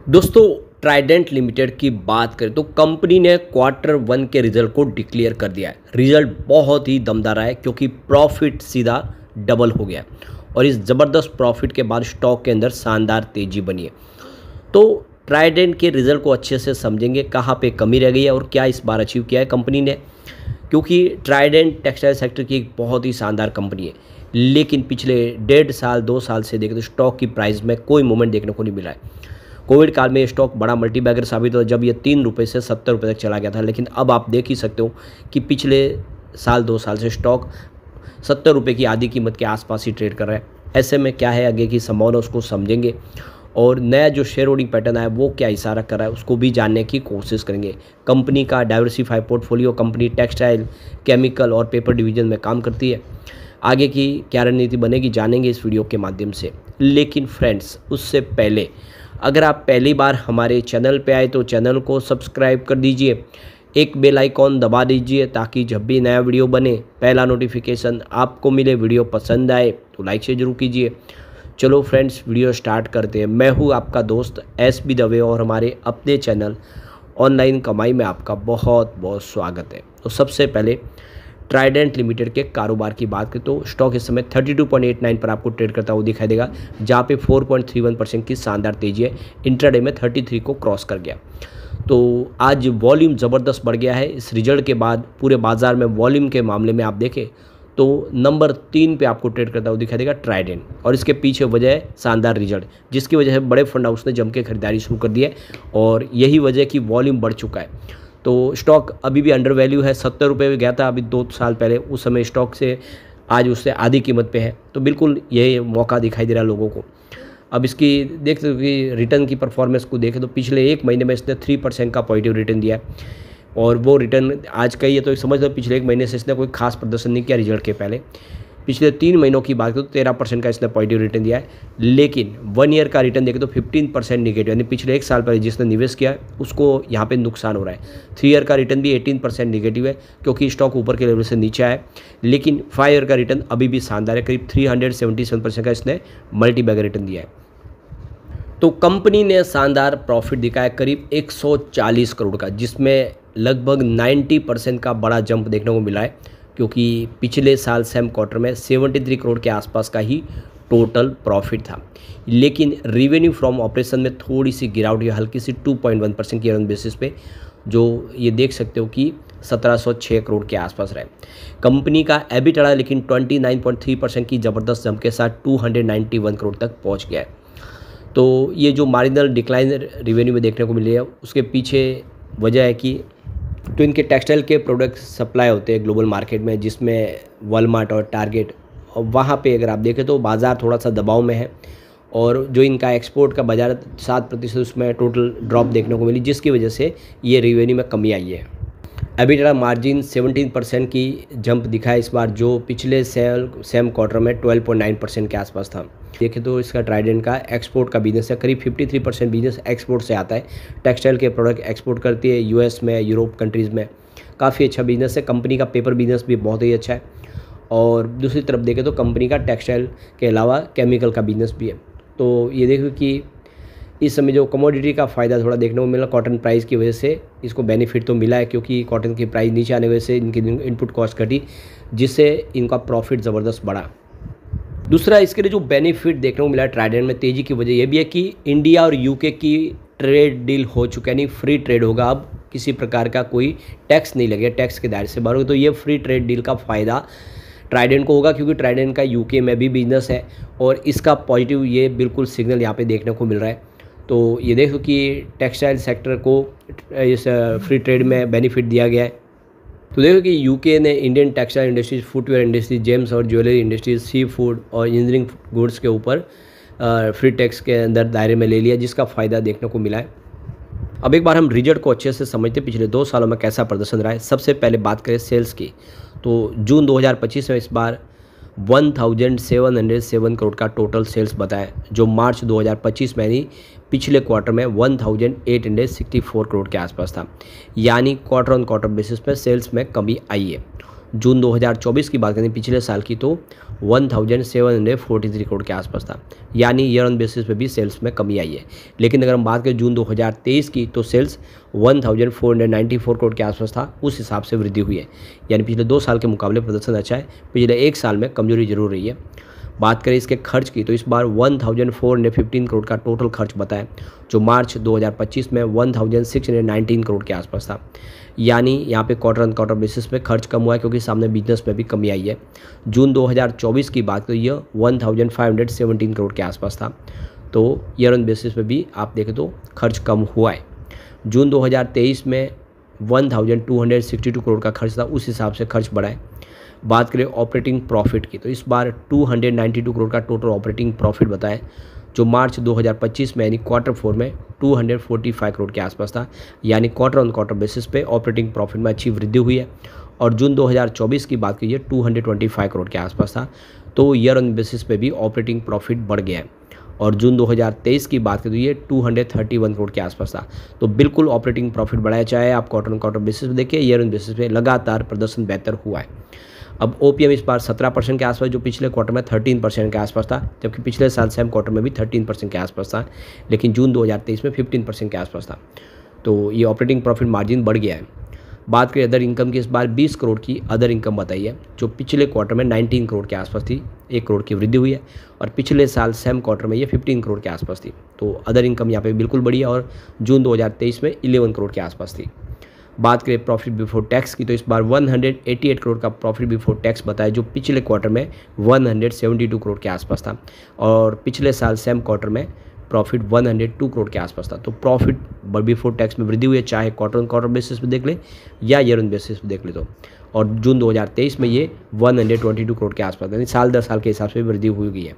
दोस्तों, Trident limited की बात करें तो कंपनी ने क्वार्टर वन के रिजल्ट को डिक्लेयर कर दिया है। रिजल्ट बहुत ही दमदार है क्योंकि प्रॉफिट सीधा डबल हो गया और इस ज़बरदस्त प्रॉफिट के बाद स्टॉक के अंदर शानदार तेज़ी बनी है। तो ट्राइडेंट के रिजल्ट को अच्छे से समझेंगे, कहाँ पे कमी रह गई है और क्या इस बार अचीव किया है कंपनी ने, क्योंकि ट्राइडेंट टेक्सटाइल सेक्टर की एक बहुत ही शानदार कंपनी है। लेकिन पिछले 1.5 साल 2 साल से देखें तो स्टॉक की प्राइस में कोई मूवमेंट देखने को नहीं मिला है। कोविड काल में ये स्टॉक बड़ा मल्टीबैगर साबित हुआ जब ये 3 रुपये से 70 रुपये तक चला गया था। लेकिन अब आप देख ही सकते हो कि पिछले साल 2 साल से स्टॉक 70 रुपये की आधी कीमत के आसपास ही ट्रेड कर रहा है। ऐसे में क्या है आगे की संभावना, उसको समझेंगे और नया जो शेयर होल्डिंग पैटर्न है वो क्या इशारा कर रहा है उसको भी जानने की कोशिश करेंगे। कंपनी का diversify portfolio, company textile, chemical और पेपर डिवीजन में काम करती है। आगे की क्या रणनीति बनेगी जानेंगे इस वीडियो के माध्यम से। लेकिन फ्रेंड्स, उससे पहले अगर आप पहली बार हमारे चैनल पे आए तो चैनल को सब्सक्राइब कर दीजिए, एक बेल आइकॉन दबा दीजिए ताकि जब भी नया वीडियो बने पहला नोटिफिकेशन आपको मिले। वीडियो पसंद आए तो लाइक से जरूर कीजिए। चलो फ्रेंड्स, वीडियो स्टार्ट करते हैं। मैं हूँ आपका दोस्त एस बी दवे और हमारे अपने चैनल ऑनलाइन कमाई में आपका बहुत बहुत स्वागत है। तो सबसे पहले ट्राइडेंट लिमिटेड के कारोबार की बात करें तो स्टॉक इस समय 32.89 पर आपको ट्रेड करता हुआ दिखाई देगा, जहाँ पे 4.31% की शानदार तेजी है। इंट्राडे में 33 को क्रॉस कर गया। तो आज वॉल्यूम ज़बरदस्त बढ़ गया है। इस रिजल्ट के बाद पूरे बाजार में वॉल्यूम के मामले में आप देखें तो नंबर 3 पे आपको ट्रेड करता हुआ दिखाई देगा ट्राइडेंट, और इसके पीछे वजह है शानदार रिजल्ट, जिसकी वजह से बड़े फंड हाउस ने जम के खरीदारी शुरू कर दी है और यही वजह कि वॉल्यूम बढ़ चुका है। तो स्टॉक अभी भी अंडर वैल्यू है। 70 रुपये में गया था अभी 2 साल पहले, उस समय स्टॉक से आज उससे आधी कीमत पे है। तो बिल्कुल यही मौका दिखाई दे रहा है लोगों को। अब इसकी देख सकते हो कि रिटर्न की परफॉर्मेंस को देखें तो पिछले 1 महीने में इसने 3% का पॉजिटिव रिटर्न दिया है और वो रिटर्न आज का ही है। तो समझ लो पिछले 1 महीने से इसने कोई खास प्रदर्शन नहीं किया रिजल्ट के पहले। पिछले 3 महीनों की बात करें तो 13% का इसने पॉजिटिव रिटर्न दिया है। लेकिन 1 ईयर का रिटर्न देखें तो 15% निगेटिव, यानी पिछले 1 साल पहले जिसने निवेश किया है उसको यहाँ पे नुकसान हो रहा है। 3 ईयर का रिटर्न भी 18% निगेटिव है क्योंकि स्टॉक ऊपर के लेवल से नीचे आया है। लेकिन 5 ईयर का रिटर्न अभी भी शानदार है, करीब 377% का इसने मल्टीबैगर रिटर्न दिया है। तो कंपनी ने शानदार प्रॉफिट दिखाया करीब 140 करोड़ का, जिसमें लगभग 90% का बड़ा जंप देखने को मिला है क्योंकि पिछले साल सेम क्वार्टर में 73 करोड़ के आसपास का ही टोटल प्रॉफिट था। लेकिन रेवेन्यू फ्रॉम ऑपरेशन में थोड़ी सी गिरावट है, हल्की सी 2.1% की ईयर ऑन बेसिस पे, जो ये देख सकते हो कि 1706 करोड़ के आसपास रहे। कंपनी का एबिटा लेकिन 29.3% की ज़बरदस्त जंप के साथ 291 करोड़ तक पहुँच गया है। तो ये जो मार्जिनल डिक्लाइन रेवेन्यू में देखने को मिली है उसके पीछे वजह है कि तो इनके टेक्सटाइल के प्रोडक्ट सप्लाई होते हैं ग्लोबल मार्केट में, जिसमें वॉलमार्ट और टारगेट, और वहाँ पे अगर आप देखें तो बाज़ार थोड़ा सा दबाव में है और जो इनका एक्सपोर्ट का बाजार 7% उसमें टोटल ड्रॉप देखने को मिली, जिसकी वजह से ये रेवेन्यू में कमी आई है। एबिटा मार्जिन 17% की जंप दिखा है इस बार, जो पिछले सेम क्वार्टर में 12.9% के आसपास था। देखें तो इसका ट्राइडेंट का एक्सपोर्ट का बिजनेस है, करीब 53% बिजनेस एक्सपोर्ट से आता है। टेक्सटाइल के प्रोडक्ट एक्सपोर्ट करती है यूएस में, यूरोप कंट्रीज़ में, काफ़ी अच्छा बिजनेस है। कंपनी का पेपर बिजनेस भी बहुत ही अच्छा है और दूसरी तरफ देखें तो कंपनी का टेक्सटाइल के अलावा केमिकल का बिजनेस भी है। तो ये देखो कि इस समय जो कमोडिटी का फ़ायदा थोड़ा देखने को मिला, कॉटन प्राइस की वजह से इसको बेनिफिट तो मिला है क्योंकि कॉटन की प्राइस नीचे आने की वजह से इनकी इनपुट कॉस्ट घटी, जिससे इनका प्रॉफिट ज़बरदस्त बढ़ा। दूसरा इसके लिए जो बेनिफिट देखने को मिला ट्राइडेंट में तेज़ी की वजह यह भी है कि इंडिया और यूके की ट्रेड डील हो चुका है, यानी फ्री ट्रेड होगा। अब किसी प्रकार का कोई टैक्स नहीं लगेगा, टैक्स के दायरे से बाहर होगा। तो ये फ्री ट्रेड डील का फ़ायदा ट्राइडेंट को होगा क्योंकि ट्राइडेंट का यूके में भी बिजनेस है और इसका पॉजिटिव ये बिल्कुल सिग्नल यहाँ पे देखने को मिल रहा है। तो ये देखो कि टेक्सटाइल सेक्टर को इस फ्री ट्रेड में बेनिफिट दिया गया है। तो देखो कि यूके ने Indian textile industries, footwear industries, James और ज्वेलरी इंडस्ट्रीज, सी फूड और इंजीनियरिंग गुड्स के ऊपर फ्री टैक्स के अंदर दायरे में ले लिया, जिसका फ़ायदा देखने को मिला है। अब एक बार हम रिजल्ट को अच्छे से समझते पिछले 2 सालों में कैसा प्रदर्शन रहा है। सबसे पहले बात करें सेल्स की तो जून 2025 में इस बार 1707 करोड़ का टोटल सेल्स बताया, जो मार्च 2025 में यानी पिछले क्वार्टर में 1864 करोड़ के आसपास था, यानी क्वार्टर ऑन क्वार्टर बेसिस पे सेल्स में कमी आई है। जून 2024 की बात करें पिछले साल की तो 1743 करोड़ के आसपास था, यानी ईयर ऑन बेसिस पे भी सेल्स में कमी आई है। लेकिन अगर हम बात करें जून 2023 की तो सेल्स 1494 करोड़ के आसपास था, उस हिसाब से वृद्धि हुई है, यानी पिछले 2 साल के मुकाबले प्रदर्शन अच्छा है। पिछले 1 साल में कमजोरी जरूर रही है। बात करें इसके खर्च की तो इस बार 1415 करोड़ का टोटल खर्च बताया, जो मार्च 2025 में 1619 करोड़ के आसपास था, यानी यहाँ पे क्वार्टर ऑन क्वार्टर बेसिस पे खर्च कम हुआ है क्योंकि सामने बिजनेस में भी कमी आई है। जून 2024 की बात करें यह 1517 करोड़ के आसपास था, तो ईयर ऑन बेसिस पे भी आप देखें तो खर्च कम हुआ है। जून 2023 में 1262 करोड़ का खर्च था, उस हिसाब से खर्च बढ़ा है। बात करें ऑपरेटिंग प्रॉफिट की तो इस बार 292 करोड़ का टोटल ऑपरेटिंग प्रॉफिट बताया, जो मार्च 2025 में यानी क्वार्टर 4 में 245 करोड़ के आसपास था, यानी क्वार्टर ऑन क्वार्टर बेसिस पे ऑपरेटिंग प्रॉफिट में अच्छी वृद्धि हुई है। और जून 2024 की बात कीजिए 225 करोड़ के आसपास था, तो ईयर ऑन बेसिस पे भी ऑपरेटिंग प्रॉफिट बढ़ गया है। और जून 2023 की बात करें तो ये 231 करोड़ के आसपास था, तो बिल्कुल ऑपरेटिंग प्रॉफिट बढ़ाया, चाहे आप क्वार्टर ऑन क्वार्टर बेसिस पे देखिए, ईयर ऑन बेसिस पे लगातार प्रदर्शन बेहतर हुआ है। अब ओपीएम इस बार 17% के आसपास, जो पिछले क्वार्टर में 13% के आसपास था, जबकि पिछले साल सेम क्वार्टर में भी 13% के आसपास था, लेकिन जून 2023 में 15% के आसपास था, तो ये ऑपरेटिंग प्रॉफिट मार्जिन बढ़ गया है। बात करें अदर इनकम की, इस बार 20 करोड़ की अदर इनकम बताई है, जो पिछले क्वार्टर में 19 करोड़ के आसपास थी, 1 करोड़ की वृद्धि हुई है, और पिछले साल सेम क्वार्टर में ये 15 करोड़ के आसपास थी, तो अदर इनकम यहाँ पे बिल्कुल बढ़ी है, और जून 2023 में 11 करोड़ के आसपास थी। बात करें प्रॉफिट बिफोर टैक्स की तो इस बार 188 करोड़ का प्रॉफिट बिफोर टैक्स बताया, जो पिछले क्वार्टर में 172 करोड़ के आसपास था, और पिछले साल सेम क्वार्टर में प्रॉफिट 102 करोड़ के आसपास था। तो प्रॉफिट बिफोर टैक्स में वृद्धि हुई है, चाहे क्वार्टर ऑन क्वार्टर बेसिस पे देख ले या ईयर ऑन बेसिस पे देख ले तो। और जून 2023 में ये 122 करोड़ के आसपास, यानी साल दर साल के हिसाब से वृद्धि हुई गई है।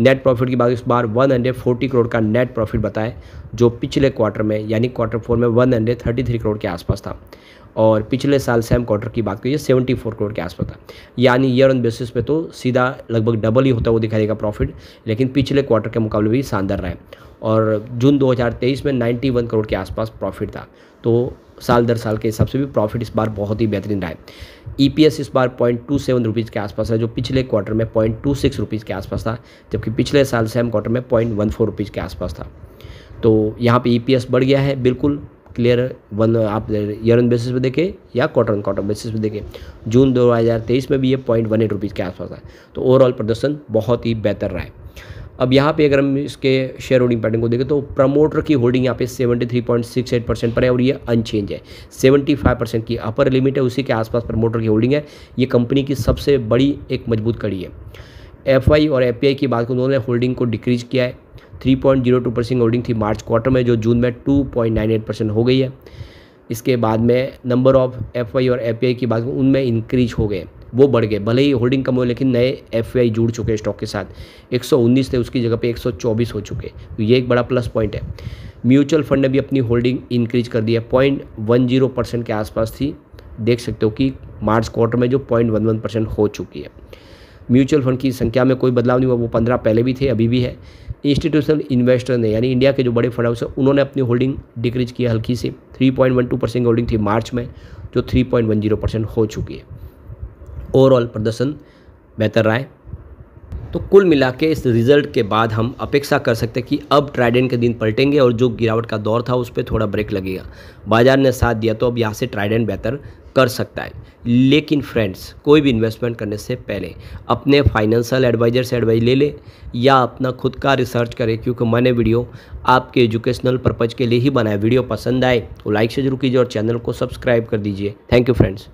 नेट प्रॉफिट की बात इस बार 140 करोड़ का नेट प्रॉफिट बताए, जो पिछले क्वार्टर में यानी क्वार्टर 4 में 133 करोड़ के आसपास था, और पिछले साल सेम क्वार्टर की बात करिए 74 करोड़ के आसपास था, यानी ईयर ऑन बेसिस पे तो सीधा लगभग डबल ही होता हुआ दिखाई देगा प्रॉफिट, लेकिन पिछले क्वार्टर के मुकाबले भी शानदार रहा है। और जून 2023 में 91 करोड़ के आसपास प्रॉफिट था, तो साल दर साल के हिसाब से भी प्रॉफिट इस बार बहुत ही बेहतरीन रहा है। ईपीएस इस बार 0.27 रुपीज़ के आसपास है, जो पिछले क्वार्टर में 0.26 रुपीज़ के आसपास था, जबकि पिछले साल सेम क्वार्टर में 0.14 रुपीज़ के आसपास था, तो यहाँ पे ईपीएस बढ़ गया है, बिल्कुल क्लियर। आप ईयर ऑन बेसिस पे देखें या क्वार्टर ऑन क्वार्टर बेसिस पे देखें, जून 2023 में भी ये 0.18 रुपीज़ के आसपास है, तो ओवरऑल प्रदर्शन बहुत ही बेहतर रहा है। अब यहाँ पे अगर हम इसके शेयर होल्डिंग पैटर्न को देखें तो प्रमोटर की होल्डिंग यहाँ पे 73.68% पर है, और ये अनचेंज है। 75% की अपर लिमिट है, उसी के आसपास प्रमोटर की होल्डिंग है। ये कंपनी की सबसे बड़ी एक मजबूत कड़ी है। एफआई और एपीआई की बात करें, उन्होंने होल्डिंग को डिक्रीज किया है। 3.02% होल्डिंग थी मार्च क्वार्टर में, जो जून में 2.98% हो गई है। इसके बाद में नंबर ऑफ एफआई और एपीआई की बात करें, उनमें इंक्रीज हो गए, वो बढ़ गए, भले ही होल्डिंग कम हो, लेकिन नए एफआई जुड़ चुके स्टॉक के साथ। 119 थे, उसकी जगह पे 124 हो चुके, तो ये एक बड़ा प्लस पॉइंट है। म्यूचुअल फंड ने भी अपनी होल्डिंग इंक्रीज कर दी है, 0.10% के आसपास थी, देख सकते हो कि मार्च क्वार्टर में जो 0.11% हो चुकी है। म्यूचुअल फंड की संख्या में कोई बदलाव नहीं हुआ, वो 15 पहले भी थे, अभी भी है। इंस्टीट्यूशनल इन्वेस्टर ने, यानी इंडिया के जो बड़े फंड हाउस है, उन्होंने अपनी होल्डिंग डिक्रीज की हल्की से। 3.12% होल्डिंग थी मार्च में, जो 3.10% हो चुकी है। ओवरऑल प्रदर्शन बेहतर रहा है। तो कुल मिला के इस रिजल्ट के बाद हम अपेक्षा कर सकते हैं कि अब ट्राइडेंट के दिन पलटेंगे, और जो गिरावट का दौर था उस पर थोड़ा ब्रेक लगेगा। बाजार ने साथ दिया तो अब यहाँ से ट्राइडेंट बेहतर कर सकता है। लेकिन फ्रेंड्स, कोई भी इन्वेस्टमेंट करने से पहले अपने फाइनेंशियल एडवाइजर से एडवाइस ले ले, या अपना खुद का रिसर्च करें, क्योंकि मैंने वीडियो आपके एजुकेशनल पर्पज़ के लिए ही बनाया। वीडियो पसंद आए तो लाइक से जरूर कीजिए और चैनल को सब्सक्राइब कर दीजिए। Thank you friends.